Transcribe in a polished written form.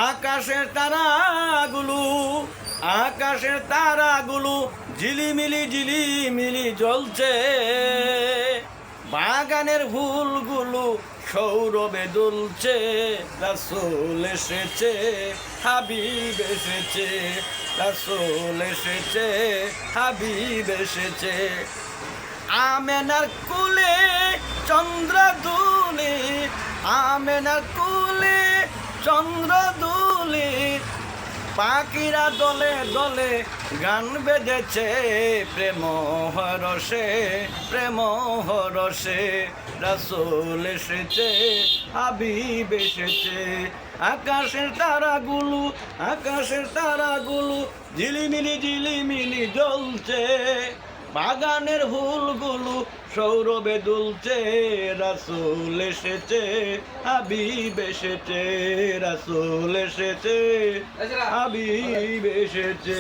আকাশের তারাগুলো, আকাশের তারাগুলো ঝিলিমিলি জ্বলছে, বাগানের ফুলগুলো সৌরভে দুলছে। রাসূল এসেছে, হাবিব এসেছে, রাসূল এসেছে, হাবিব এসেছে। আমেনার কুলে চন্দ্র দুলে, আমেনার কুলে চন্দ্র দুলে, পাখিরা দলে দলে গান বেঁধেছে। প্রেম হরষে, প্রেম হরষে রাসূল এসেছে, হাবিব এসেছে। আকাশের তারাগুলো, আকাশের তারাগুলো ঝিলিমিলি জ্বলছে, বাগানের ফুলগুলো সৌরভে দুলছে। রাসূল এসেছে, হাবিব এসেছে, রাসূল এসেছে, হাবিব এসেছে।